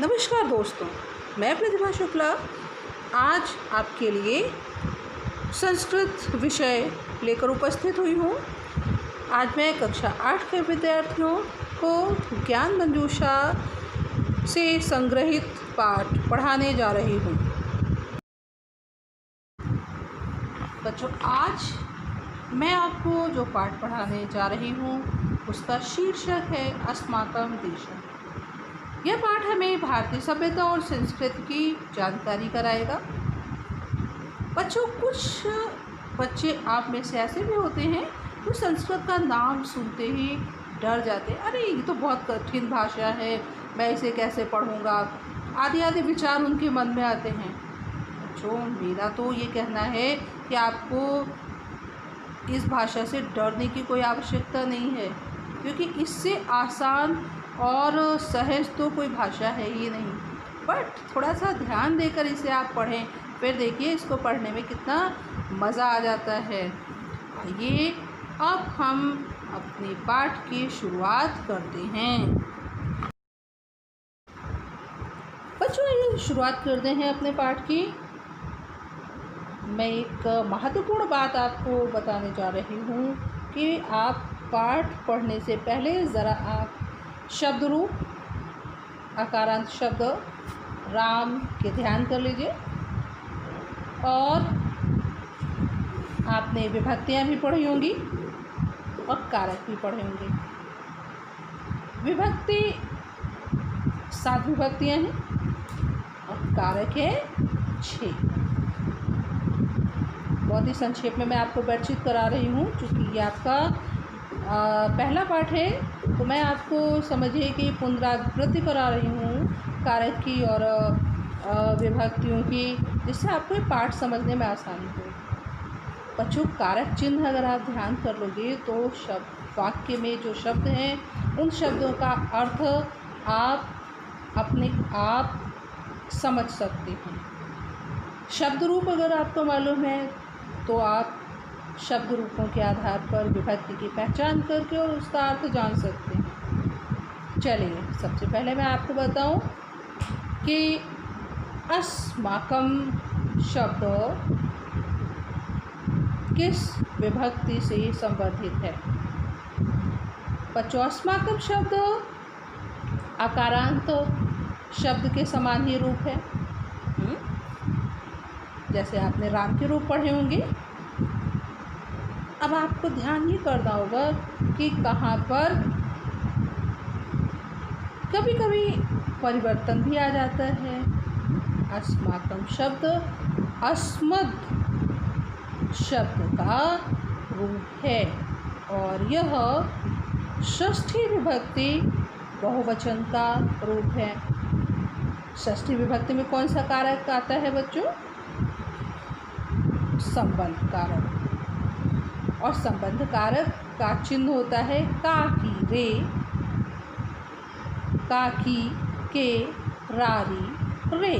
नमस्कार दोस्तों, मैं प्रतिभा शुक्ला आज आपके लिए संस्कृत विषय लेकर उपस्थित हुई हूँ। आज मैं कक्षा 8 के विद्यार्थियों को ज्ञान मंजूषा से संग्रहित पाठ पढ़ाने जा रही हूँ। बच्चों, आज मैं आपको जो पाठ पढ़ाने जा रही हूँ उसका शीर्षक है अस्माकं देशः। यह पाठ हमें भारतीय सभ्यता और संस्कृति की जानकारी कराएगा। बच्चों, कुछ बच्चे आप में से ऐसे भी होते हैं जो संस्कृत का नाम सुनते ही डर जाते हैं। अरे ये तो बहुत कठिन भाषा है, मैं इसे कैसे पढ़ूँगा, आदि विचार उनके मन में आते हैं। बच्चों, मेरा तो ये कहना है कि आपको इस भाषा से डरने की कोई आवश्यकता नहीं है, क्योंकि इससे आसान और सहज तो कोई भाषा है ही नहीं। बट थोड़ा सा ध्यान देकर इसे आप पढ़ें, फिर देखिए इसको पढ़ने में कितना मज़ा आ जाता है। आइए अब हम अपने पाठ की शुरुआत करते हैं। बच्चों, आइए शुरुआत करते हैं अपने पाठ की। मैं एक महत्वपूर्ण बात आपको बताने जा रही हूँ कि आप पाठ पढ़ने से पहले ज़रा आप शब्द रूप, आकारांत शब्द राम के ध्यान कर लीजिए, और आपने विभक्तियाँ भी पढ़ी होंगी और कारक भी पढ़े होंगे। विभक्ति 7 विभक्तियाँ हैं और कारक है 6। बहुत ही संक्षेप में मैं आपको बैठचित करा रही हूँ, क्योंकि ये आपका पहला पाठ है, तो मैं आपको समझिए कि पुनरावृत्ति करा रही हूँ कारक की और विभक्तियों की, जिससे आपको ये पाठ समझने में आसानी हो। बच्चों, कारक चिन्ह अगर आप ध्यान कर लोगे तो वाक्य में जो शब्द हैं उन शब्दों का अर्थ आप अपने आप समझ सकते हैं। शब्द रूप अगर आपको मालूम है तो आप शब्द रूपों के आधार पर विभक्ति की पहचान करके और उसका अर्थ जान सकते हैं। चलिए, सबसे पहले मैं आपको बताऊं कि अस्माकं शब्द किस विभक्ति से संबंधित है। बच्चों, अस्माकं शब्द आकारांत शब्द के समान ही रूप है। जैसे आपने राम के रूप पढ़े होंगे। अब आपको ध्यान ये करना होगा कि कहाँ पर कभी कभी परिवर्तन भी आ जाता है। अस्माकं शब्द अस्मद् शब्द का रूप है और यह षष्ठी विभक्ति बहुवचन का रूप है। षष्ठी विभक्ति में कौन सा कारक आता है बच्चों? संबंध कारक। और संबंध कारक का चिन्ह होता है काकी रे, काकी के, रारी रे।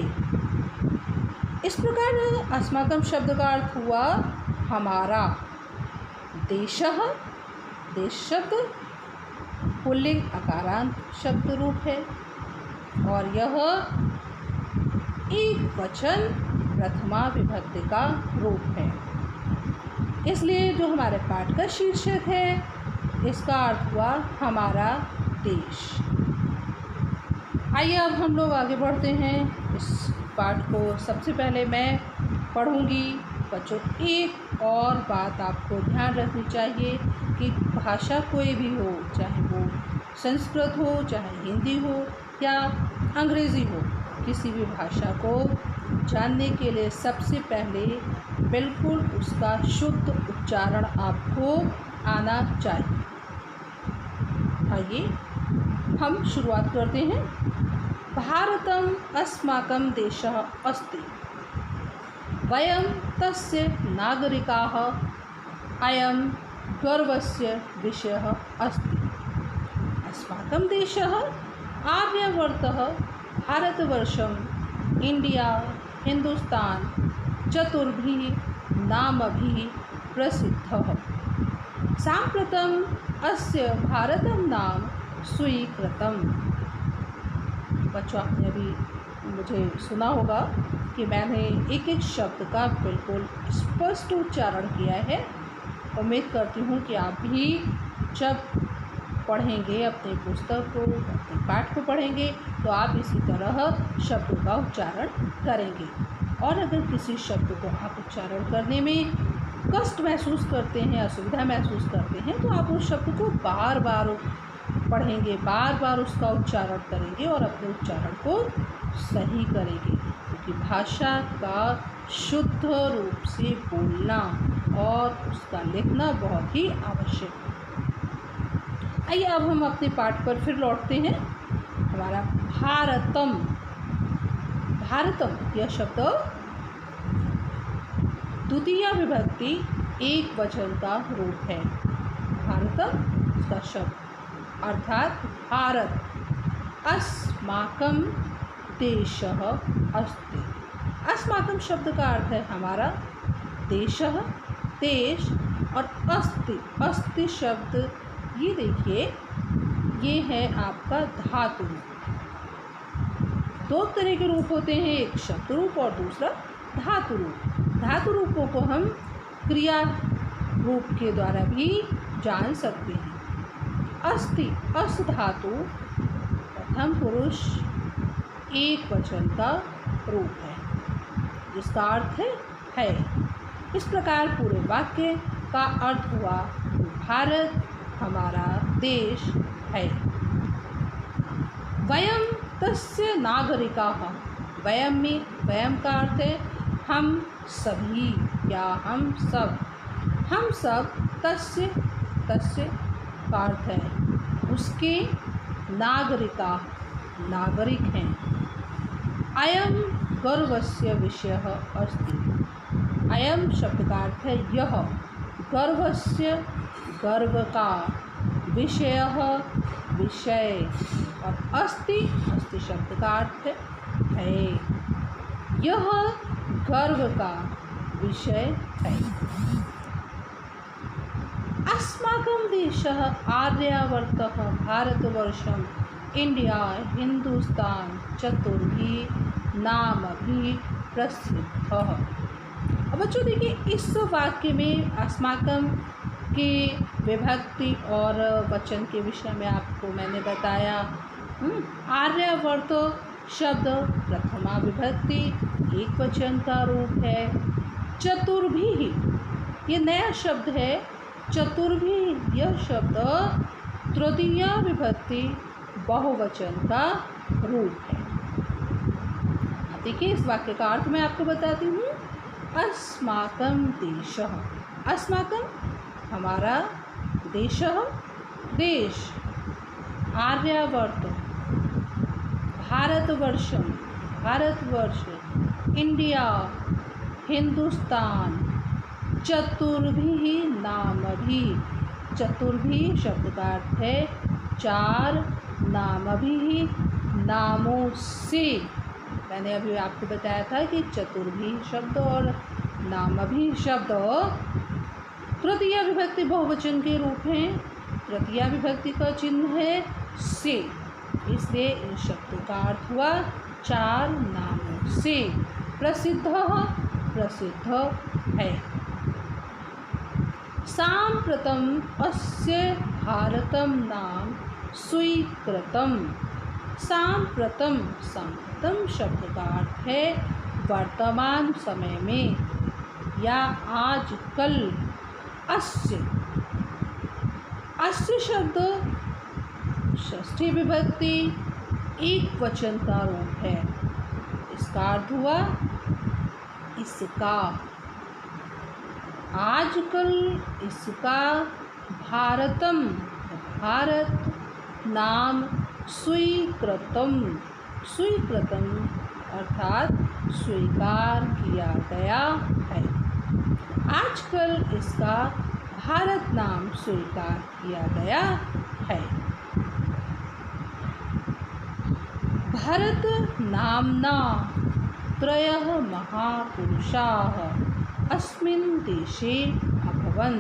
इस प्रकार अस्माकं शब्द का अर्थ हुआ हमारा। देशः, देश शब्द पुल्लिंग आकारांत शब्द रूप है और यह एक वचन प्रथमा विभक्ति का रूप है। इसलिए जो हमारे पाठ का शीर्षक है इसका अर्थ हुआ हमारा देश। आइए अब हम लोग आगे बढ़ते हैं। इस पाठ को सबसे पहले मैं पढ़ूंगी। बच्चों, एक और बात आपको ध्यान रखनी चाहिए कि भाषा कोई भी हो, चाहे वो संस्कृत हो, चाहे हिंदी हो या अंग्रेज़ी हो, किसी भी भाषा को जानने के लिए सबसे पहले बिल्कुल उसका शुद्ध उच्चारण आपको आना चाहिए। आइए हम शुरुआत करते हैं। भारतम अस्माकं देशः अस्ति, वयं तस्य नागरिकाः, अयं गर्वस्य विषयः अस्ति। अस्माकं देशः आर्यवर्तः भारतवर्षं इंडिया हिंदुस्तान चतुर्भिः नामभिः प्रसिद्धः। साम्प्रतम् अस्य भारतं नाम स्वीकृतम्। बच्चों, आपने अभी मुझे सुना होगा कि मैंने एक एक शब्द का बिल्कुल स्पष्ट उच्चारण किया है। उम्मीद करती हूँ कि आप भी जब पढ़ेंगे अपने पुस्तक को, अपने पाठ को पढ़ेंगे तो आप इसी तरह शब्दों का उच्चारण करेंगे। और अगर किसी शब्द को आप उच्चारण करने में कष्ट महसूस करते हैं, असुविधा महसूस करते हैं, तो आप उस शब्द को बार बार पढ़ेंगे, बार बार उसका उच्चारण करेंगे और अपने उच्चारण को सही करेंगे, क्योंकि भाषा का शुद्ध रूप से बोलना और उसका लिखना बहुत ही आवश्यक है। आइए अब हम अपने पाठ पर फिर लौटते हैं। हमारा भारतम, भारतम यह शब्द द्वितीय विभक्ति एक वचन का रूप है। भारतम इसका शब्द अर्थात भारत, अस्माकं देशः अस्ति। अस्माकं शब्द का अर्थ है हमारा, देशः देश, और अस्ति, अस्ति शब्द ये देखिए ये है आपका धातु रूप। दो तरह के रूप होते हैं, एक शब्द रूप और दूसरा धातु रूप। धातु रूपों को हम क्रिया रूप के द्वारा भी जान सकते हैं। अस्ति, अस धातु प्रथम पुरुष एक वचन का रूप है, जिसका अर्थ है। इस प्रकार पूरे वाक्य का अर्थ हुआ भारत हमारा देश है। वयम तस्य नागरिकाः, वयम में वयम का अर्थ है हम सभी या हम सब। हम सब तस्य, तस्य का अर्थ है उसके, नागरिका नागरिक हैं। अयम गर्वस्य विषयः अस्ति। अयम शब्द का अर्थ है यह, गर्वस्य गर्व का, विषयः विषय, और अस्ति, अस्ति शब्द का अर्थ है यह गर्व का विषय है। अस्माकं देशः आर्यावर्तः भारतवर्षं इंडिया हिंदुस्तान चतुर्भिः नामभिः प्रसिद्धः। अब बच्चों देखिए, इस वाक्य में अस्माकं के विभक्ति और वचन के विषय में आपको मैंने बताया। आर्यावर्त शब्द प्रथमा विभक्ति एक वचन का रूप है। चतुर्भिः ये नया शब्द है। चतुर्भिः यह शब्द तृतीया विभक्ति बहुवचन का रूप है। देखिए, इस वाक्य का अर्थ मैं आपको बताती हूँ। अस्माकं देशः, अस्माकं हमारा, देशः देश, आर्यावर्त भारतवर्षं भारतवर्ष, इंडिया हिंदुस्तान, चतुर्भिः नामभिः, चतुर्भिः शब्द का अर्थ है चार, नामभिः नामों से। मैंने अभी आपको बताया था कि चतुर्भिः शब्द और नामभिः शब्द तृतीया विभक्ति बहुवचन के रूप हैं। तृतीया विभक्ति का चिन्ह है से, इसलिए इन शब्दों का अर्थ हुआ चार नामों से। प्रसिद्ध, प्रसिद्ध है। साम्प्रतम अस्य भारतम नाम स्वीकृतम। साम्प्रतम, साम्प्रतम शब्द का अर्थ है वर्तमान समय में या आजकल। अस्य, अस्य शब्द षष्ठी विभक्ति एक वचन का रूप है। इसका अर्थ हुआ इसका, आजकल इसका, भारतम भारत, नाम स्वीकृतम, स्वीकृतम अर्थात स्वीकार किया गया है। आजकल इसका भारत नाम स्वीकार किया गया है। भरत नाम्ना त्रयः महापुरुषाः अस्मिन् देशे अभवन्।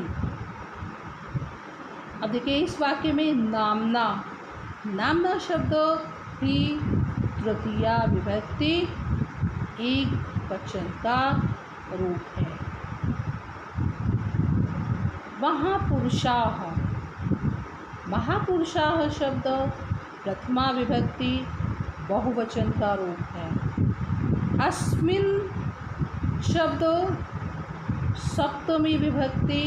अब देखिए, इस वाक्य में नाम्ना, नाम्ना शब्द भी तृतीया विभक्ति एक वचन का रूप है। महापुरुषाः, महापुरुषाः शब्द प्रथमा विभक्ति बहुवचन का रूप है। अस्मिन् शब्द सप्तमी विभक्ति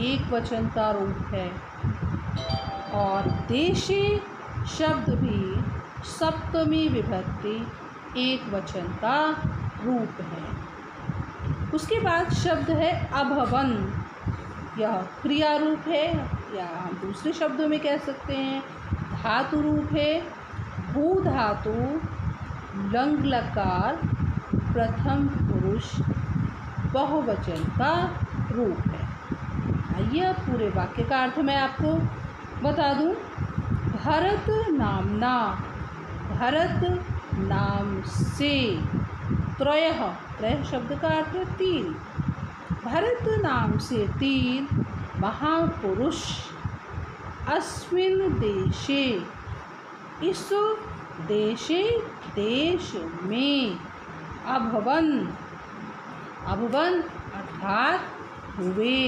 एक वचन का रूप है और देशे शब्द भी सप्तमी विभक्ति एक वचन का रूप है। उसके बाद शब्द है अभवन। यह क्रिया रूप है या हम दूसरे शब्दों में कह सकते हैं धातु रूप है। भू धातु लंग लकार प्रथम पुरुष बहुवचन का रूप है। आइए अब पूरे वाक्य का अर्थ मैं आपको बता दूं। भरत नामना, भरत नाम से, त्रयः, त्रय शब्द का अर्थ है तीन। भरत नाम से तीन महापुरुष अस्मिन् देशे, इस देशे देश में, अभवन, अभवन अर्थात हुए।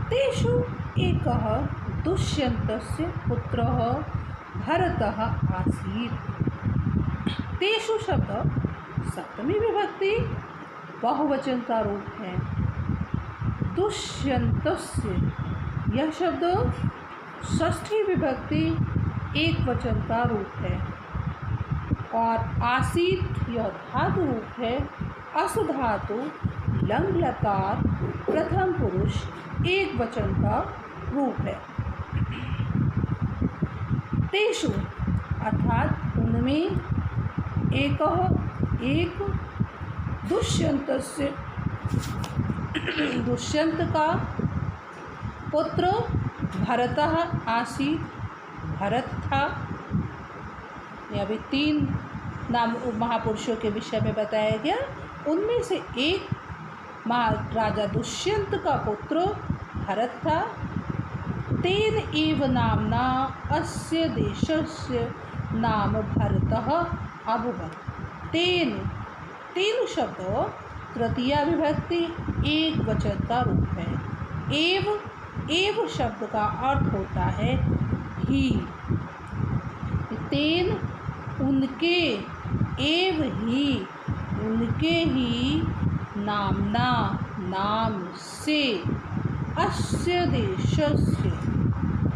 तेषु एकः दुष्यन्तस्य पुत्रः भरतः आसीत्। तेषु शब्द सप्तमी विभक्ति बहुवचन का रूप है। दुष्यन्तस्य यह शब्द षष्ठी विभक्ति एक वचन का रूप है और आसीत यह धातु रूप है। अस धातु लंग लकार प्रथम पुरुष एक वचन का रूप है। तेषु अर्थात उनमें एक दुष्यन्तस्य, दुष्यंत का पुत्र भरतः आसीत्, भरत था। यह भी तीन नाम महापुरुषों के विषय में बताया गया। उनमें से एक राजा दुष्यंत का पुत्र भरत था। तेन एव नामना अस्य देशस्य नाम भरतः अभवत्। तेन, तेन शब्द तृतीया विभक्ति एक वचन का रूप है। एव शब्द का अर्थ होता है ही। तेन उनके, एव ही उनके ही, नामना नाम से, अस्य देशस्य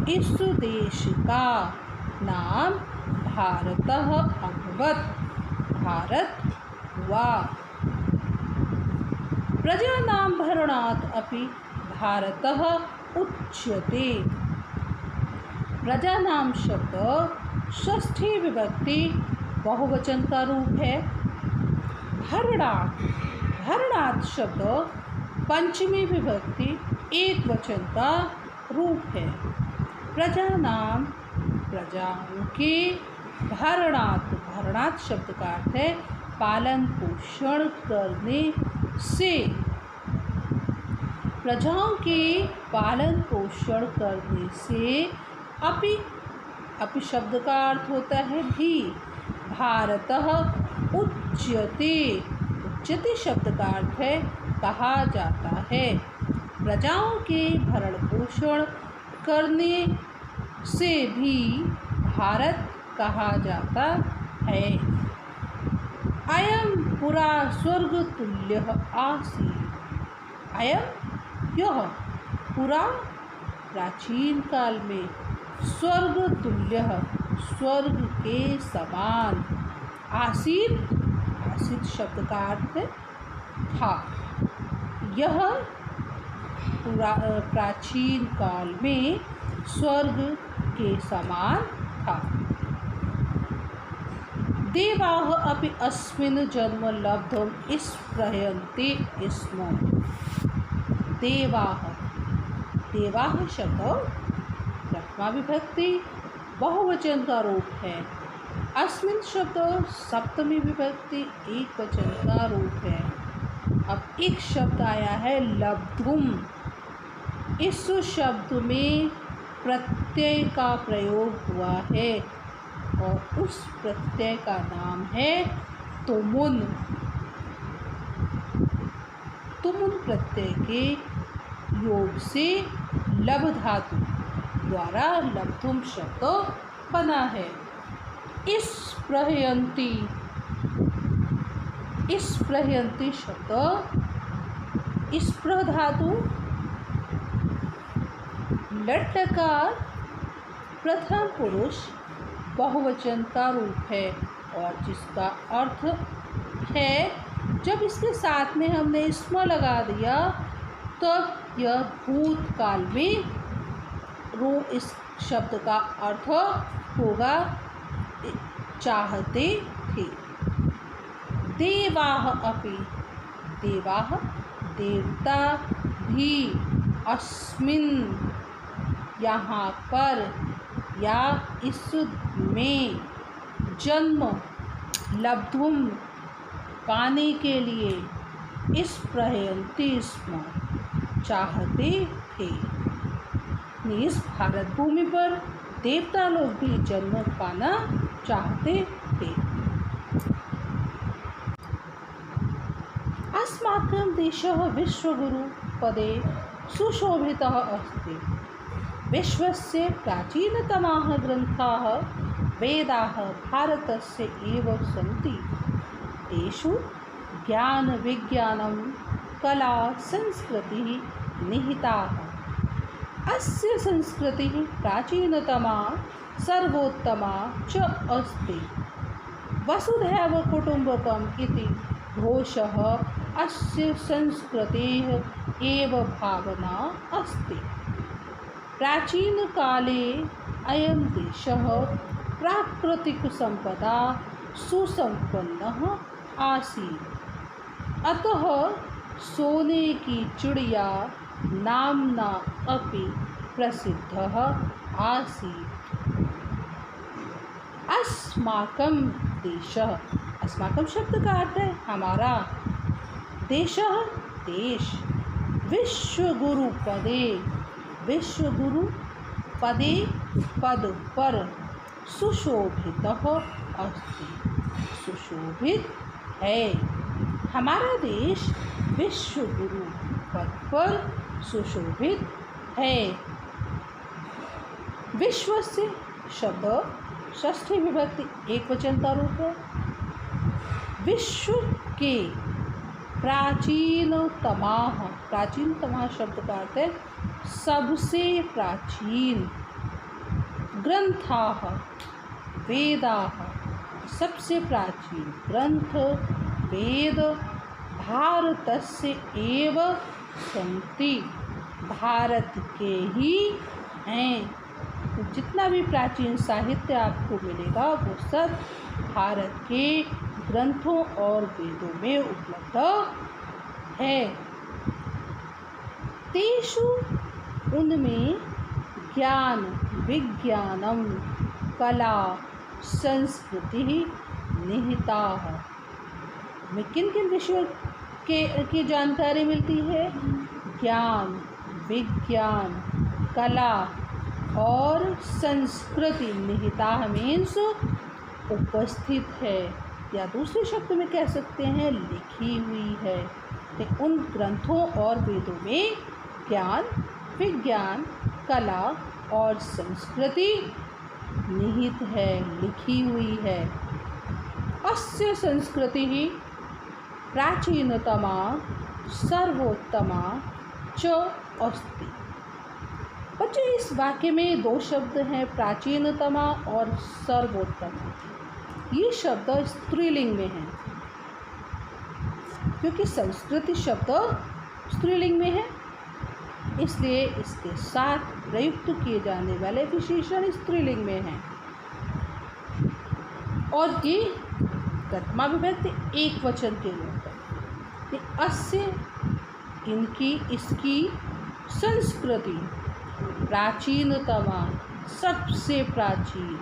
इस देश का नाम भारतः अभवत्, भारत हुआ। प्रजानां भरणात् अपि भारतः उच्यते। प्रजानाम शब्द षष्ठी विभक्ति बहुवचन का रूप है। भरणात्, भरणात् शब्द पंचमी विभक्ति एक वचन का रूप है। प्रजानाम प्रजाओं के, भरणात्, भरणात् शब्द का अर्थ है पालन पोषण करने से। प्रजाओं के पालन पोषण करने से, अपि शब्द का अर्थ होता है भी। भारतः उच्यते, उच्यते शब्द का अर्थ है कहा जाता है। प्रजाओं के भरण पोषण करने से भी भारत कहा जाता है। अयं पुरा स्वर्गतुल्यः आसीत्। अयं यह पुरा प्राचीन काल में, स्वर्गतुल्यः स्वर्ग के समान, आसीत्, आसीत् शब्द का अर्थ था। यह प्राचीन काल में स्वर्ग के समान था। देवाः अपि अस्मिन् जन्म लब्धुम् स्पृहन्ति स्म। देवाः, देवाः शब्द प्रथमा विभक्ति बहुवचन का रूप है। अस्मिन् शब्द सप्तमी विभक्ति एक वचन का रूप है। अब एक शब्द आया है लब्धुम। इस शब्द में प्रत्यय का प्रयोग हुआ है और उस प्रत्यय का नाम है तुमुन। तुमुन प्रत्यय के योग से लब धातु द्वारा लब्धुम शब्द बना है। इस प्रहयंती शब्द इस धातु लट लकार प्रथम पुरुष बहुवचन का रूप है और जिसका अर्थ है जब इसके साथ में हमने स्म लगा दिया तब यह भूतकाल में इस शब्द का अर्थ होगा चाहते थे। देवाः अपि, देवाः देवता भी, अस्मिन् यहाँ पर या इस में, जन्म लब्धुम पाने के लिए, इस प्रहयन्ति स्म चाहते थे। इस भारत भूमि पर देवता लोग भी जन्म पाना चाहते थे। अस्माकं देशः विश्वगुरु पदे सुशोभितः अस्ति। विश्वस्य प्राचीनतमाः ग्रन्थाः वेदाः भारतस्य एव सन्ति। तेषु ज्ञानविज्ञानं कला संस्कृतिः निहिताः। अस्य संस्कृतिः प्राचीनतमा सर्वोत्तमा च अस्ति। वसुधैव कुटुम्बकम् इति घोषः अस्य संस्कृतेः एव भावना अस्ति। प्राचीनकाले अयं देशः प्राकृतिकसम्पदा सुसम्पन्नः आसीत्। अतः सोने की चिड़िया नाम्ना अपि प्रसिद्धः आसीत्। अस्माकं देशः, अस्माकं शब्द का अर्थ है हमारा, देशः देश, विश्वगुरु पदे, विश्वगुरु पदे पद पर, सुशोभितः अस्ति, सुशोभित है। हमारा देश विश्वगुरु पद पर सुशोभित है। विश्व से शब्द षष्ठी विभक्ति एक वचन का रूप है। विश्व के प्राचीनतमाः, प्राचीनतमा शब्द का अर्थ है सबसे प्राचीन, ग्रंथाः वेदाः सबसे प्राचीन ग्रंथ वेद भारतस्य एव सन्ति भारत के ही हैं। तो जितना भी प्राचीन साहित्य आपको मिलेगा वो सब भारत के ग्रंथों और वेदों में उपलब्ध है। तेषु उनमें ज्ञान विज्ञानम कला संस्कृति निहिता है। में किन किन विषयों की जानकारी मिलती है? ज्ञान विज्ञान कला और संस्कृति, निहिता मीन्स उपस्थित है, या दूसरे शब्द में कह सकते हैं लिखी हुई है। तो उन ग्रंथों और वेदों में ज्ञान विज्ञान कला और संस्कृति निहित है, लिखी हुई है। अस्य संस्कृति ही प्राचीनतमा सर्वोत्तमा च अस्ति। बच्चों इस वाक्य में दो शब्द हैं, प्राचीनतमा और सर्वोत्तमा। ये शब्द स्त्रीलिंग में हैं क्योंकि संस्कृति शब्द स्त्रीलिंग में है, इसलिए इसके साथ प्रयुक्त किए जाने वाले विशेषण स्त्रीलिंग में हैं। और ये प्रथमा विभक्ति एक वचन के रूप है। अस्य इनकी इसकी संस्कृति प्राचीनतमा सबसे प्राचीन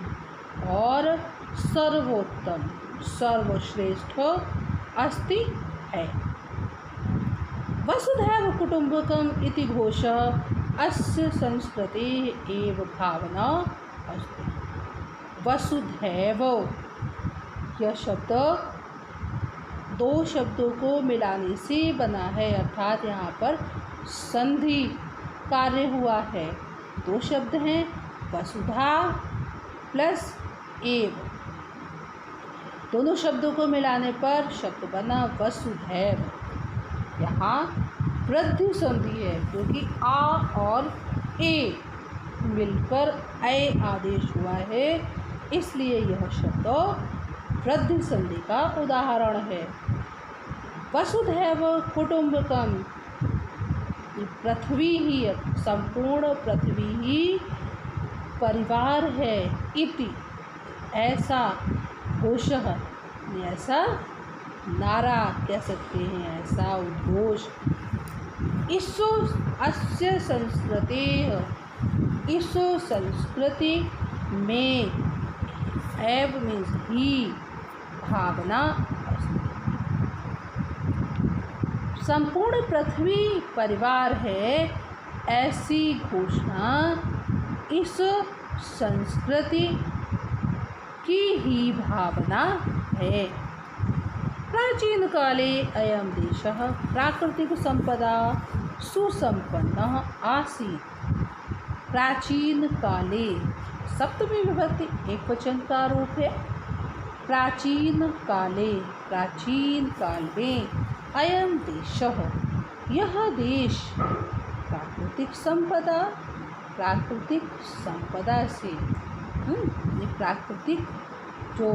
और सर्वोत्तम सर्वश्रेष्ठ अस्ति है। वसुधैव कुटुम्बकम इति घोषः अस्य संस्कृतेः एव भावना अस्ति। वसुधैव। यह शब्द दो शब्दों को मिलाने से बना है, अर्थात यहाँ पर संधि कार्य हुआ है। दो शब्द हैं, वसुधा प्लस एव। दोनों शब्दों को मिलाने पर शब्द बना वसुधैव। यहाँ वृद्धि संधि है क्योंकि आ और ए मिलकर ऐ आदेश हुआ है, इसलिए यह शब्द वृद्धि संधि का उदाहरण है। वसुधैव कुटुंबकम, पृथ्वी ही, संपूर्ण पृथ्वी ही परिवार है। इति, ऐसा, घोषः, ऐसा नारा कह सकते हैं, ऐसा उद्घोष। इसो अस्य संस्कृते, इस संस्कृति में, एव मीन्स ही, भावना, संपूर्ण पृथ्वी परिवार है, ऐसी घोषणा इस संस्कृति की ही भावना है। प्राचीन काले अयं देशः प्राकृतिक संपदा सुसंपन्नः आसीत्। प्राचीन काले, सप्तमी विभक्ति एकवचन का रूप है। प्राचीन काले, प्राचीन काल में, अयं देशः, यह देश, प्राकृतिक संपदा, प्राकृतिक संपदा से, प्राकृतिक जो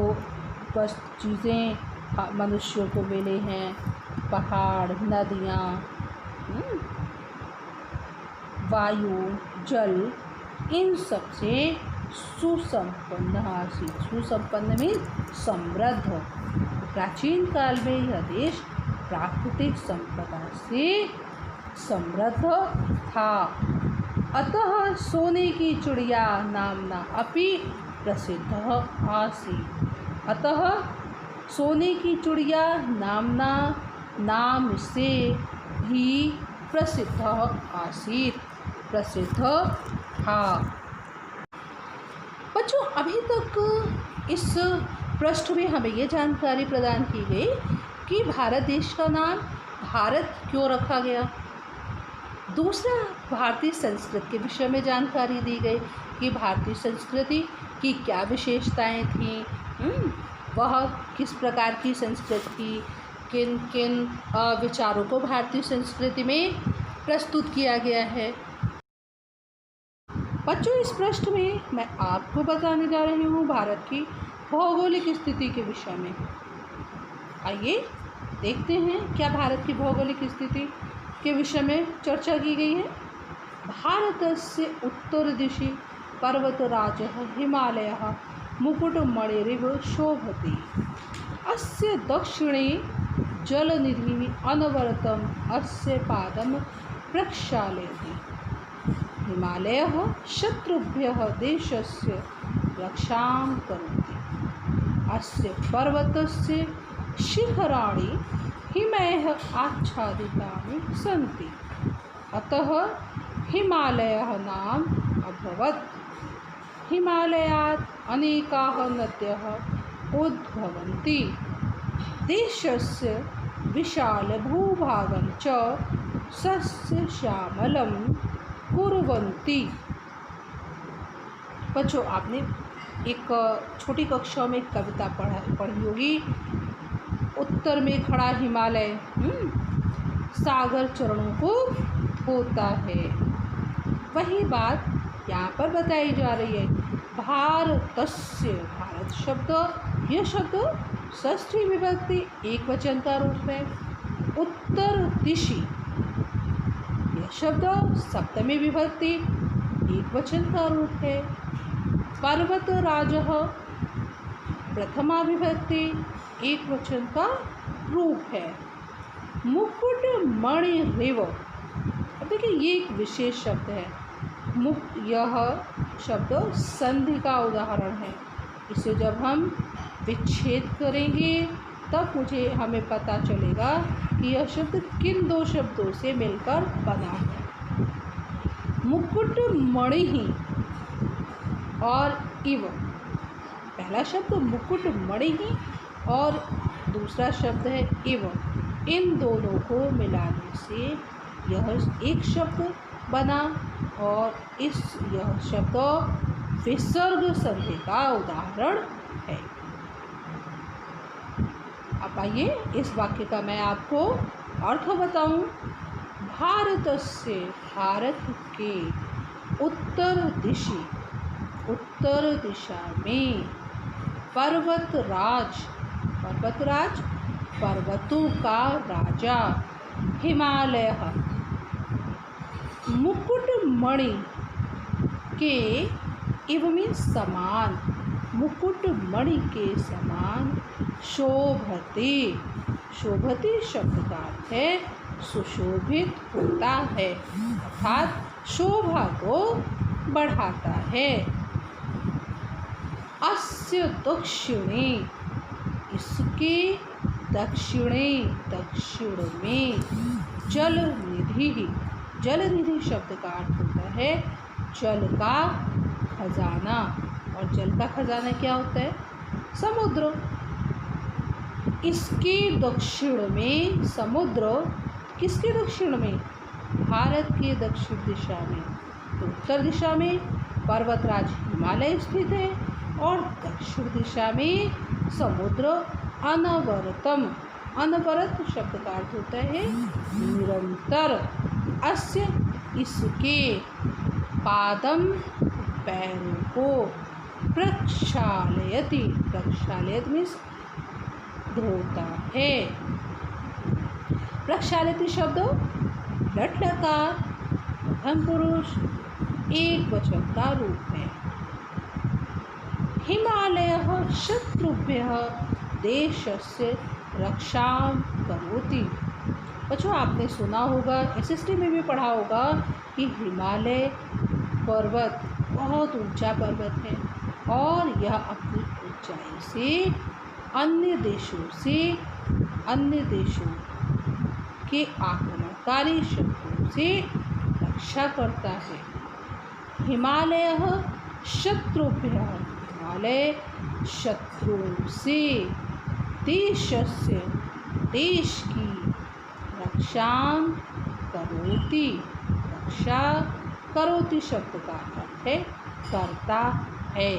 बस चीज़ें मनुष्यों को मिले हैं, पहाड़, नदियाँ, वायु, जल, इन सब से सुसंपन्न आसीत्। सुसंपन्न में समृद्ध। प्राचीन काल में यह देश प्राकृतिक संपदा से समृद्ध था। अतः सोने की चिड़िया नामना अपि प्रसिद्ध आसीत्। अतः सोने की चिड़िया नामना, नाम से भी प्रसिद्ध आसीत्, प्रसिद्ध था। बच्चों, अभी तक इस पृष्ठ में हमें ये जानकारी प्रदान की गई कि भारत देश का नाम भारत क्यों रखा गया। दूसरा, भारतीय संस्कृति के विषय में जानकारी दी गई कि भारतीय संस्कृति की क्या विशेषताएं थीं, वह किस प्रकार की संस्कृति थी, किन किन विचारों को भारतीय संस्कृति में प्रस्तुत किया गया है। बच्चों, इस पृष्ठ में मैं आपको बताने जा रही हूँ भारत की भौगोलिक स्थिति के विषय में। आइए देखते हैं क्या भारत की भौगोलिक स्थिति के विषय में चर्चा की गई है। भारतस्य उत्तरदिशि पर्वतराजः हिमालयः मुकुटमणिरिव शोभते। अस्य दक्षिणे जलनिधिः अनवरतम् अस्य पादं प्रक्षालयति। हिमालयः शत्रुभ्यः देशस्य रक्षां करोति। अस्य पर्वतस्य शिखराणि हिमैः आच्छादितानि सन्ति, अतः हिमालयः नाम अभवत्। हिमालयात् अनेकाः नद्यः उद्भवन्ति। देशस्य विशालभूभागं च सस्यश्यामलं कुर्वन्ति। बच्चों, आपने एक छोटी कक्षा में कविता पढ़ी होगी, उत्तर में खड़ा हिमालय सागर चरणों को धोता है। वही बात यहाँ पर बताई जा रही है। भारतस्य, भारत शब्द, यह शब्द षष्ठी विभक्ति एक वचन का रूप है। उत्तर दिशि, यह शब्द सप्तमी विभक्ति एक वचन का रूप है। पर्वतराजः प्रथमा विभक्ति एक वचन का रूप है। मुकुटमणिरिव, अब देखिए ये एक विशेष शब्द है। यह शब्द संधि का उदाहरण है। इसे जब हम विच्छेद करेंगे तब हमें पता चलेगा कि यह शब्द किन दो शब्दों से मिलकर बना है। मुकुटमणि और इव, पहला शब्द मुकुटमणि और दूसरा शब्द है एवं। इन दोनों को मिलाने से यह एक शब्द बना और यह शब्द विसर्ग संधि का उदाहरण है। अब आइए इस वाक्य का मैं आपको अर्थ बताऊं। भारतस्य, भारत के उत्तर दिशा में पर्वतराज, पर्वतों का राजा हिमालय, मुकुटमणि के एवं समान, मुकुटमणि के समान शोभते, शोभते शब्द का अर्थ है सुशोभित होता है, अर्थात शोभा को बढ़ाता है। अस्य दक्षिणे, इसके दक्षिणे, दक्षिण में जलनिधि, जलनिधि शब्द का अर्थ होता है जल का खजाना। और जल का खजाना क्या होता है? समुद्र। इसके दक्षिण में समुद्र, किसके दक्षिण में? भारत के दक्षिण दिशा में। तो उत्तर दिशा में पर्वतराज हिमालय स्थित है और दक्षिण दिशा में समुद्र अनवरतम, अनवरत शब्द का अर्थ होता है निरंतर। अस्य, इसके, पादम, पैरों को, प्रक्षालयति, प्रक्षालयत मीन्स धोता है। प्रक्षालयति शब्द लट लकार प्रथम पुरुष एक वचन का रूप है। हिमालयः शत्रुभ्यः देशस्य रक्षां करोति। बच्चों आपने सुना होगा, एसएसटी में भी पढ़ा होगा कि हिमालय पर्वत बहुत ऊंचा पर्वत है और यह अपनी ऊंचाई से अन्य देशों के आक्रमणकारी शत्रुओं से रक्षा करता है। हिमालयः शत्रुभ्यः, हिमालय शत्रुओं से, देशस्य, देश की, रक्षां करोति, रक्षा करोति शब्द का अर्थ है करता है।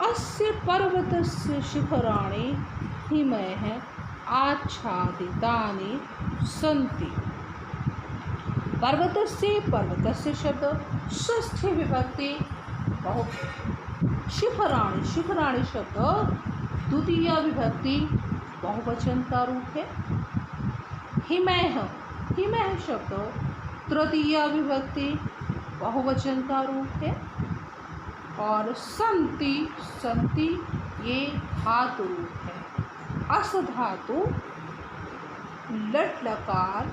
अस्य पर्वतस्य शिखराणि हिमैः आच्छादितानि सन्ति। पर्वतस्य, पर्वतस्य शब्द षष्ठी विभक्ति बहु, शिखराणि, शिखराणि शब्द द्वितीय विभक्ति बहुवचन का रूप है। हिमैः, हिमैः शब्द तृतीय विभक्ति बहुवचन का रूप है। और संति, संति ये धातु रूप है। अस धातु लट लकार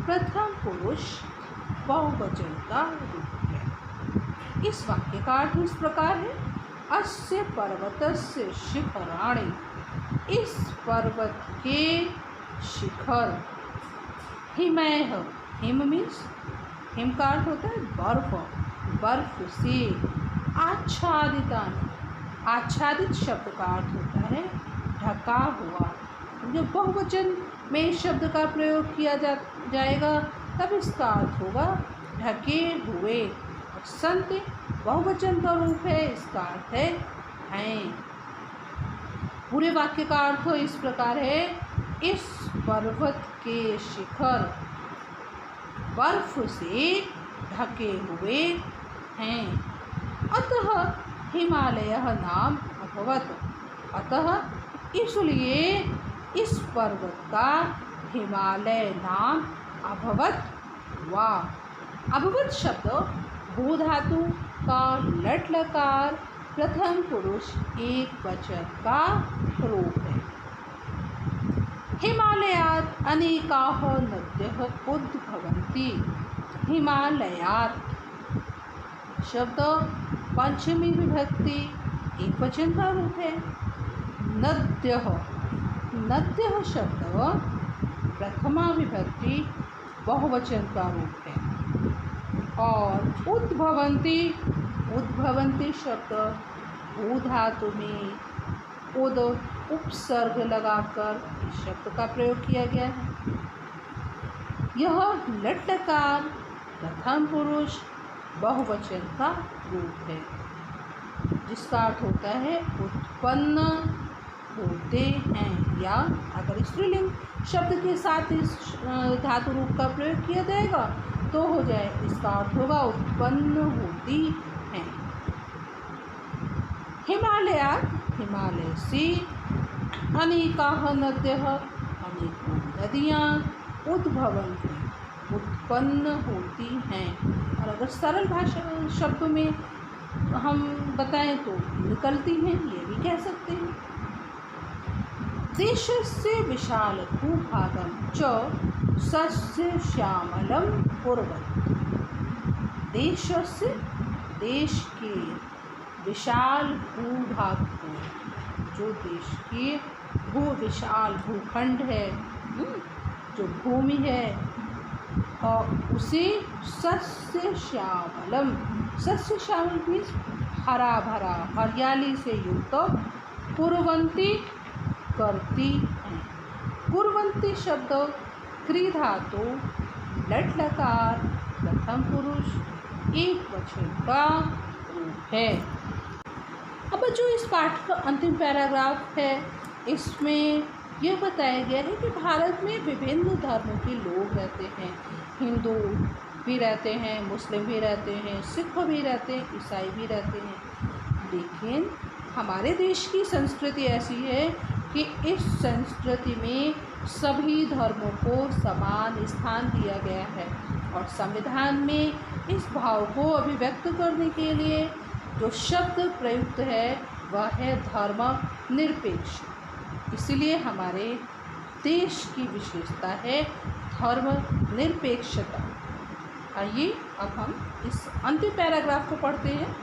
प्रथम पुरुष बहुवचन का रूप है। इस वाक्य का अर्थ इस प्रकार है, अस्य पर्वतस्य शिखराणि, इस पर्वत के शिखर, हिमैः, हिम मीन्स, हिम का अर्थ होता है बर्फ, बर्फ से, आच्छादितानि, आच्छादित शब्द का अर्थ होता है ढका हुआ। जब बहुवचन में इस शब्द का प्रयोग किया जाएगा तब इसका अर्थ होगा ढके हुए। और संत बहुवचन का रूप है, इसका अर्थ है हैं। पूरे वाक्य का अर्थ इस प्रकार है, इस पर्वत के शिखर बर्फ से ढके हुए हैं। अतः हिमालयः नाम अभवत, अतः इसलिए इस पर्वत का हिमालय नाम अभवत हुआ। अभवत शब्द भू धातु का लट लकार प्रथम पुरुष एक वचन का रूप है। हिमालयात् अनेकाः नद्यः उद्भवन्ति। हिमालयात् शब्द पंचमी विभक्ति एक वचन का रूप है। नद्यः, नद्यः शब्द प्रथमा विभक्ति बहुवचन का रूप है। और उद्भवन्ति, उद्भवन्ति शब्द भू धातु में उद उपसर्ग लगाकर इस शब्द का प्रयोग किया गया है। यह लट लकार प्रथम पुरुष बहुवचन का रूप है, जिसका अर्थ होता है उत्पन्न होते हैं, या अगर स्त्रीलिंग शब्द के साथ इस धातु रूप का प्रयोग किया जाएगा तो हो जाए, इसका अर्थ होगा उत्पन्न होती हैं। हिमालयात् हिमालय से अनेकाः नद्यः अनेकों नदियाँ उद्भवन्ति उत्पन्न होती हैं। और अगर सरल भाषा शब्दों में हम बताएं तो निकलती हैं, ये भी कह सकते हैं। देशस्य विशाल भूभागं च सस्यश्यामलं कुर्वन्। देशस्य देश के विशाल भूभाग को, जो देश के विशाल भूखंड है, जो भूमि है, और उसे सस्य श्यामलम, सस्य श्यामल मीन्स हरा भरा, हरियाली से युक्त, कुर्वन्ति करती हैं। कुर्वन्ति शब्द क्री धातु लट लकार प्रथम पुरुष एक वचन का रूप है। अब जो इस पाठ का अंतिम पैराग्राफ है, इसमें यह बताया गया है कि भारत में विभिन्न धर्मों के लोग रहते हैं। हिंदू भी रहते हैं, मुस्लिम भी रहते हैं, सिख भी रहते हैं, ईसाई भी रहते हैं। लेकिन हमारे देश की संस्कृति ऐसी है कि इस संस्कृति में सभी धर्मों को समान स्थान दिया गया है, और संविधान में इस भाव को अभिव्यक्त करने के लिए जो शब्द प्रयुक्त है वह है धर्म निरपेक्ष। इसलिए हमारे देश की विशेषता है धर्म निरपेक्षता। आइए अब हम इस अंतिम पैराग्राफ को पढ़ते हैं।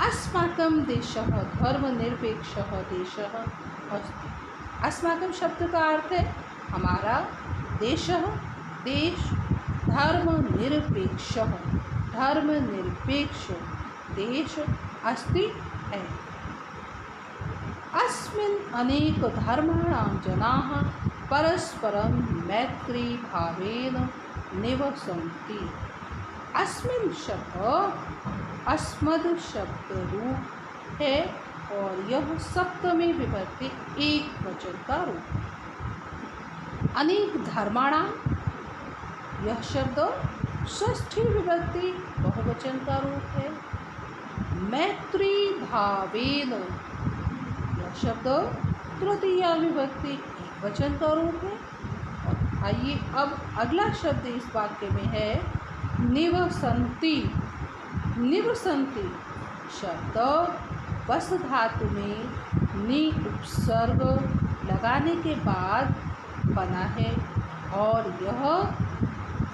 अस्माकं देशः धर्मनिरपेक्षः देशः अस्ति। अस्माकं शब्द का अर्थ है हमारा, देशः देश, धर्मनिरपेक्षः धर्मनिरपेक्ष देश अस्ति है। अस्मिन् अनेक धर्माणां जनाः परस्परं मैत्री भावेन निवसन्ति। अस्मिन् शब्द अस्मद् शब्द रूप है और यह सप्तमी विभक्ति एक वचन का रूप है। अनेक धर्माणां, यह शब्द षष्ठी विभक्ति बहुवचन का रूप है। मैत्री भावेन, यह शब्द तृतीया विभक्ति एक वचन का रूप है। और आइए अब अगला शब्द इस वाक्य में है निवसन्ति। निवसन्ति शब्द वस धातु में नि उपसर्ग लगाने के बाद बना है, और यह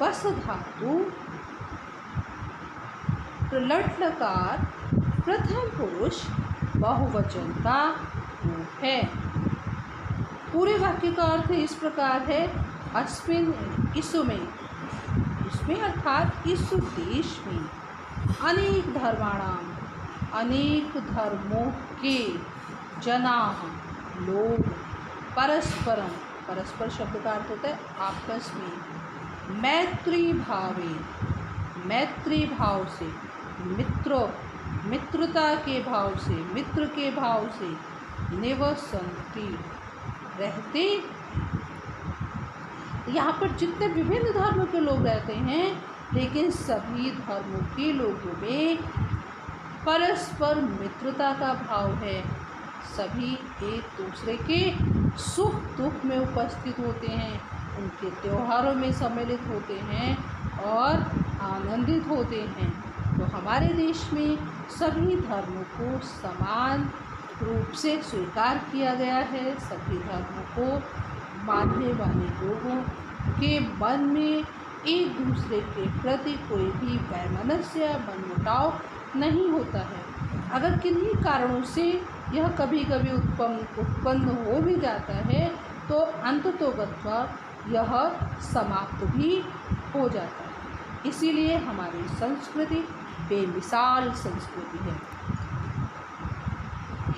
वस धातु लट लकार प्रथम पुरुष बहुवचन का रूप है। पूरे वाक्य का अर्थ इस प्रकार है, अस्मिन इसमें, इसमें अर्थात इस देश में, अनेक धर्माणाम अनेक धर्मों के, जनाः लोग, परस्परम, परस्पर शब्द का अर्थ होता है आपस में, मैत्री भावे, मैत्री भाव से, मित्रों, मित्रता के भाव से, मित्र के भाव से, निवसन्ति रहते। यहाँ पर जितने विभिन्न धर्मों के लोग रहते हैं, लेकिन सभी धर्मों के लोगों में परस्पर मित्रता का भाव है। सभी एक दूसरे के सुख दुख में उपस्थित होते हैं, उनके त्योहारों में सम्मिलित होते हैं और आनंदित होते हैं। तो हमारे देश में सभी धर्मों को समान रूप से स्वीकार किया गया है। सभी धर्मों को मानने वाले लोगों के मन में एक दूसरे के प्रति कोई भी वैमनस्य या मनमुटाव नहीं होता है। अगर किन्हीं कारणों से यह कभी कभी उत्पन्न हो भी जाता है तो अंततोगत्वा यह समाप्त भी हो जाता है। इसीलिए हमारी संस्कृति बेमिसाल संस्कृति है।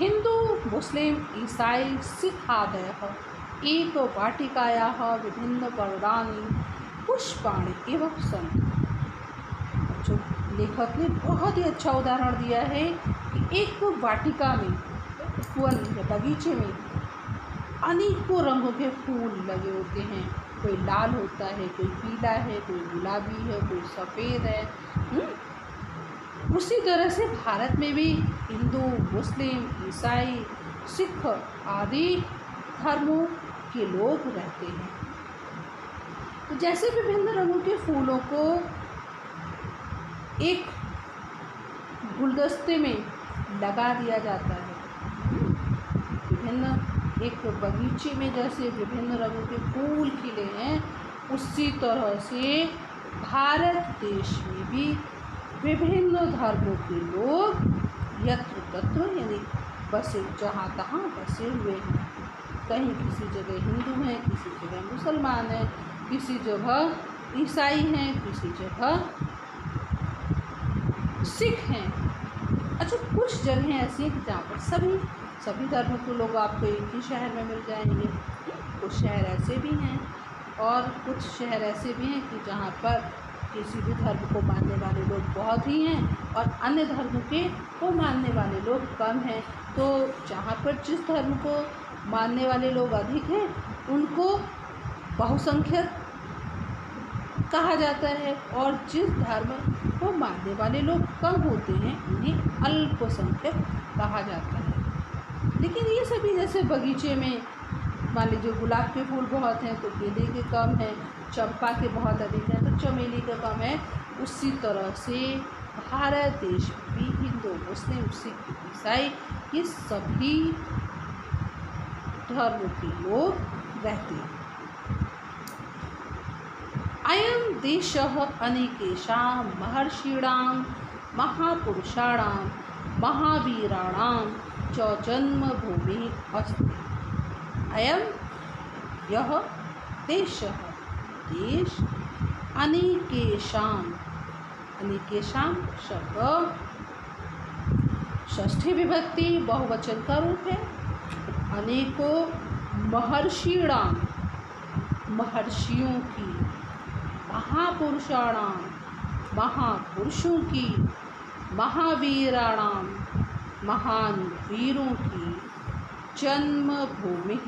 हिंदू मुस्लिम ईसाई सिख आदयः एक वाटिकायाः विभिन्न पर्णानि पुष्पाणि एवं सन्ति। जो लेखक ने बहुत ही अच्छा उदाहरण दिया है कि एक वाटिका में, वन या बगीचे में अनेकों रंगों के फूल लगे होते हैं। कोई लाल होता है, कोई पीला है, कोई गुलाबी है, कोई सफ़ेद है। उसी तरह से भारत में भी हिंदू मुस्लिम ईसाई सिख आदि धर्मों के लोग रहते हैं। तो जैसे विभिन्न रंगों के फूलों को एक गुलदस्ते में लगा दिया जाता है, विभिन्न एक बगीचे में जैसे विभिन्न रंगों के फूल खिले हैं, उसी तरह से भारत देश में भी विभिन्न धर्मों के लोग यत्र तत्र यानी बसे जहाँ तहाँ बसे हुए हैं। कहीं किसी जगह हिंदू हैं, किसी जगह मुसलमान हैं, किसी जगह ईसाई हैं, किसी जगह सिख हैं। अच्छा, कुछ जगह ऐसी हैं जहाँ पर सभी धर्मों के लोग आपको एक ही शहर में मिल जाएंगे। कुछ शहर ऐसे भी हैं और कुछ शहर ऐसे भी हैं कि जहाँ पर किसी भी धर्म को मानने वाले लोग बहुत ही हैं और अन्य धर्म को मानने वाले लोग कम हैं। तो जहाँ पर जिस धर्म को मानने वाले लोग अधिक हैं उनको बहुसंख्यक कहा जाता है, और जिस धर्म को मानने वाले लोग कम होते हैं उन्हें अल्पसंख्यक कहा जाता है। लेकिन ये सभी जैसे बगीचे में मान लीजिए गुलाब के फूल बहुत हैं तो गेंदे के कम हैं, चंपा के बहुत अधिक हैं तो चमेली के कम है। उसी तरह से भारत देश में भी हिंदू मुस्लिम सिख ईसाई ये सभी धर्मों के लोग रहते हैं। अयं देशः अनेकेषां महर्षीणां महापुरुषाणां महावीराणां च जन्मभूमिः अस्ति। अयं यह देशः देश अनेकेषां शब्द षष्ठी विभक्ति बहुवचन का रूप है। अनेकों महर्षीणां महर्षियों की, महापुरुषाणां महापुरुषों की, महावीराणां महान वीरों की, जन्मभूमि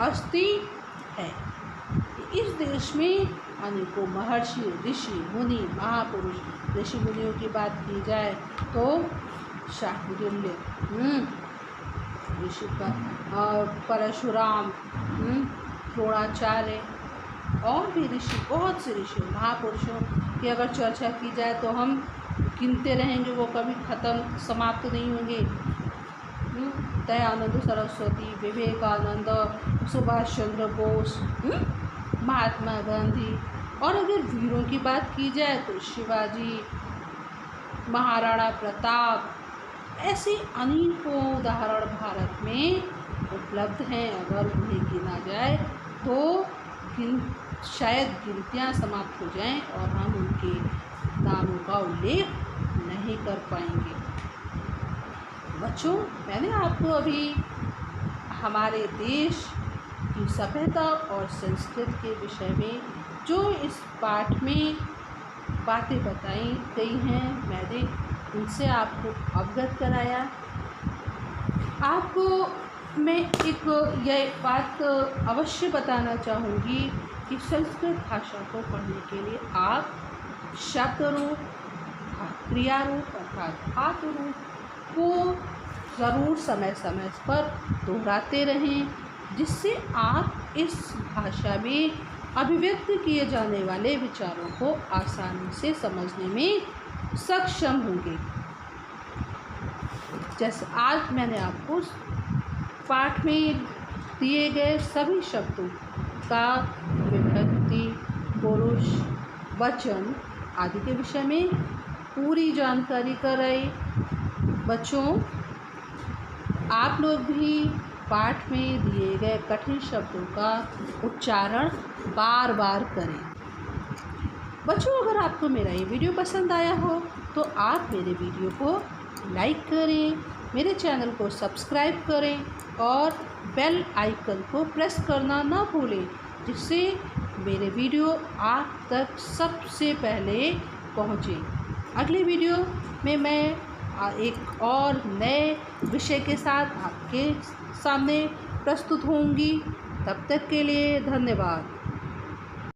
अस्ति है। इस देश में अनेकों महर्षि ऋषि मुनि महापुरुष, ऋषि मुनियों की बात की जाए तो शाकुंतल्य ऋषि परशुराम, द्रोणाचार्य और भी ऋषि, बहुत से ऋषि महापुरुषों की अगर चर्चा की जाए तो हम गिनते रहेंगे, वो कभी समाप्त नहीं होंगे। दयानंद सरस्वती, विवेकानंद, सुभाष चंद्र बोस, महात्मा गांधी। और अगर वीरों की बात की जाए तो शिवाजी, महाराणा प्रताप, ऐसे अनेकों उदाहरण भारत में उपलब्ध हैं। अगर उन्हें गिना जाए तो शायद गिनतियाँ समाप्त हो जाएं और हम उनके नामों का उल्लेख नहीं कर पाएंगे। बच्चों, मैंने आपको अभी हमारे देश की सभ्यता और संस्कृति के विषय में जो इस पाठ में बातें बताई गई हैं, मैंने उनसे आपको अवगत कराया। आपको मैं एक यह बात अवश्य बताना चाहूँगी कि संस्कृत भाषा को पढ़ने के लिए आप शब्द रूप, क्रिया रूप अर्थात धातु रूप को ज़रूर समय समय पर दोहराते रहें, जिससे आप इस भाषा में अभिव्यक्त किए जाने वाले विचारों को आसानी से समझने में सक्षम होंगे। जैसे आज मैंने आपको पाठ में दिए गए सभी शब्दों का विभक्ति, पुरुष, वचन आदि के विषय में पूरी जानकारी कराई। बच्चों, आप लोग भी पाठ में दिए गए कठिन शब्दों का उच्चारण बार बार करें। बच्चों, अगर आपको मेरा ये वीडियो पसंद आया हो तो आप मेरे वीडियो को लाइक करें, मेरे चैनल को सब्सक्राइब करें और बेल आइकन को प्रेस करना ना भूलें, जिससे मेरे वीडियो आप तक सबसे पहले पहुँचे। अगले वीडियो में मैं एक और नए विषय के साथ आपके सामने प्रस्तुत होंगी। तब तक के लिए धन्यवाद।